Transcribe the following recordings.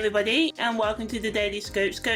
everybody, and welcome to the Daily Scopes for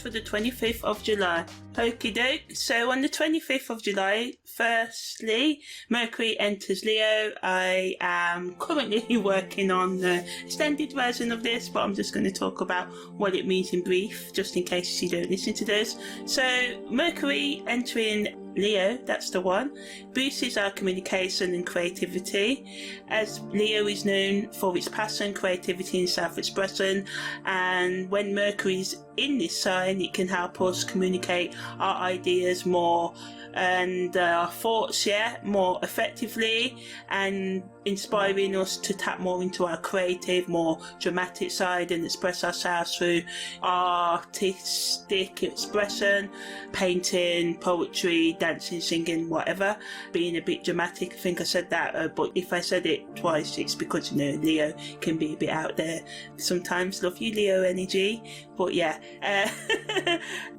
the 25th of July. Okie doke. So on the 25th of July, firstly, Mercury enters Leo. I am currently working on the extended version of this, but I'm just going to talk about what it means in brief, just in case you don't listen to this. So Mercury entering Leo, that's the one, boosts our communication and creativity, as Leo is known for its passion, creativity and self-expression, and when Mercury's in this sign, it can help us communicate our ideas more and our thoughts more effectively, and inspiring us to tap more into our creative, more dramatic side and express ourselves through artistic expression, painting, poetry, dancing, singing, whatever, being a bit dramatic. I think I said that, but if I said it twice, it's because, you know, Leo can be a bit out there sometimes. Love you, Leo energy. But yeah,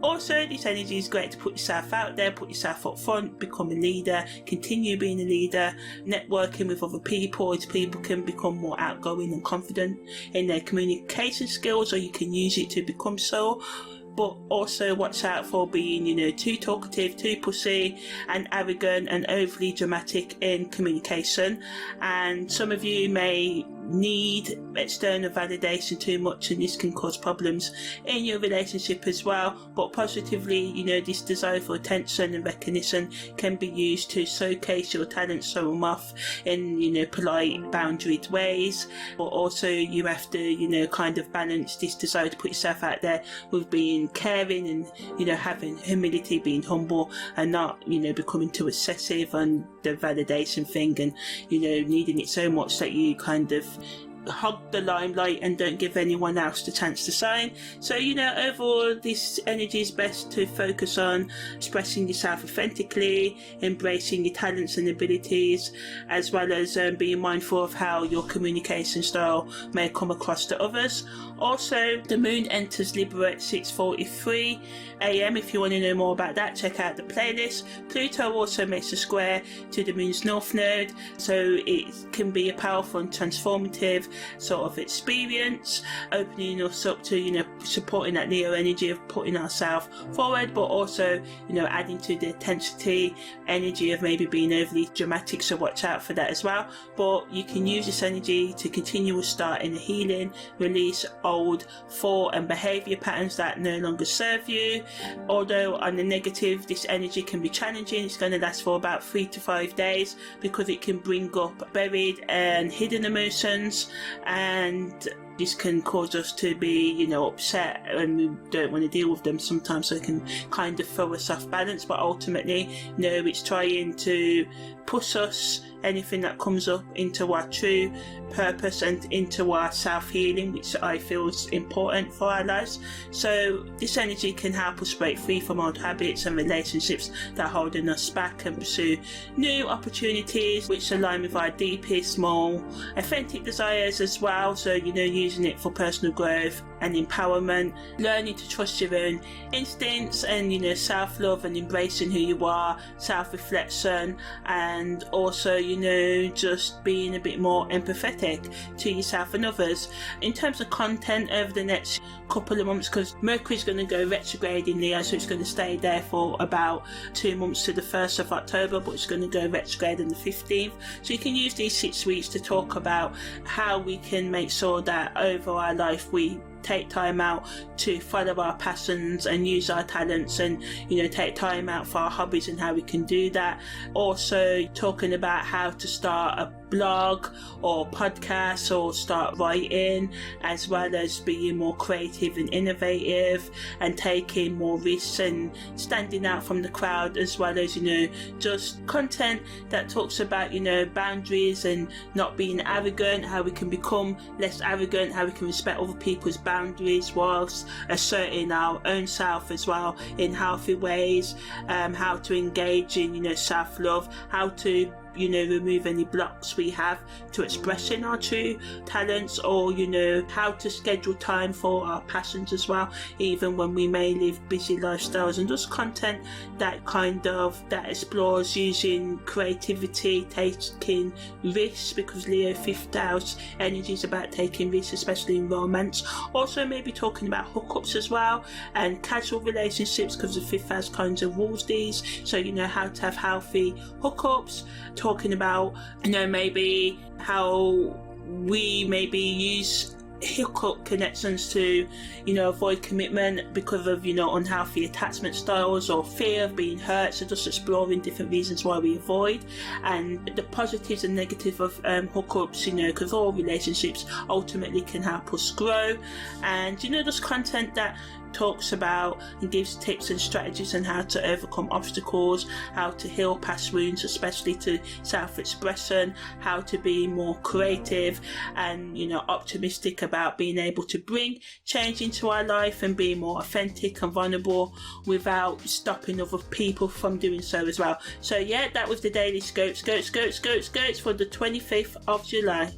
also this energy is great to put yourself out there, put yourself up front, become a leader, continue being a leader, networking with other people, as people can become more outgoing and confident in their communication skills, or you can use it to become so. But also watch out for being, you know, too talkative, too pussy and arrogant and overly dramatic in communication. And some of you may need external validation too much, and this can cause problems in your relationship as well. But positively, you know, this desire for attention and recognition can be used to showcase your talents, show them off in, you know, polite, boundaried ways. But also you have to, you know, kind of balance this desire to put yourself out there with being caring and, you know, having humility, being humble, and not, you know, becoming too excessive on the validation thing and, you know, needing it so much that you kind of hog the limelight and don't give anyone else the chance to shine. So, you know, overall this energy is best to focus on expressing yourself authentically, embracing your talents and abilities, as well as being mindful of how your communication style may come across to others. Also, the moon enters Libra at 6:43 AM. If you want to know more about that, check out the playlist. Pluto also makes a square to the moon's north node, so it can be a powerful and transformative sort of experience, opening us up to, you know, supporting that Leo energy of putting ourselves forward, but also, you know, adding to the intensity energy of maybe being overly dramatic, so watch out for that as well. But you can use this energy to continue a start in the healing, release old thought and behavior patterns that no longer serve you. Although on the negative, this energy can be challenging. It's going to last for about 3 to 5 days because it can bring up buried and hidden emotions, and this can cause us to be, you know, upset, and we don't want to deal with them sometimes, so it can kind of throw us off balance. But ultimately, you know, it's trying to push us, anything that comes up, into our true purpose and into our self-healing, which I feel is important for our lives. So this energy can help us break free from old habits and relationships that are holding us back, and pursue new opportunities which align with our deepest, more authentic desires as well. So, you know, using it for personal growth and empowerment, learning to trust your own instincts, and, you know, self-love and embracing who you are, self-reflection, and also, you know, just being a bit more empathetic to yourself and others. In terms of content over the next couple of months, because Mercury's going to go retrograde in Leo, so it's going to stay there for about 2 months to the 1st of October, but it's going to go retrograde on the 15th. So you can use these 6 weeks to talk about how we can make sure that over our life we take time out to follow our passions and use our talents, and, you know, take time out for our hobbies and how we can do that. Also talking about how to start a blog or podcast, or start writing, as well as being more creative and innovative and taking more risks and standing out from the crowd, as well as, you know, just content that talks about, you know, boundaries and not being arrogant, how we can become less arrogant, how we can respect other people's boundaries whilst asserting our own self as well in healthy ways, how to engage in, you know, self-love, how to remove any blocks we have to expressing our true talents, or how to schedule time for our passions as well, even when we may live busy lifestyles, and just content that explores using creativity, taking risks, because Leo 5th house energy is about taking risks, especially in romance. Also maybe talking about hookups as well, and casual relationships, because the 5th house kind of rules these, so how to have healthy hookups. Talking about maybe how we maybe use hookup connections to avoid commitment because of unhealthy attachment styles or fear of being hurt, so just exploring different reasons why we avoid, and the positives and negatives of hookups, because all relationships ultimately can help us grow, and just content that talks about and gives tips and strategies on how to overcome obstacles, how to heal past wounds, especially to self-expression, how to be more creative and optimistic about being able to bring change into our life and being more authentic and vulnerable without stopping other people from doing so as well. So yeah, that was the daily scopes for the 25th of July.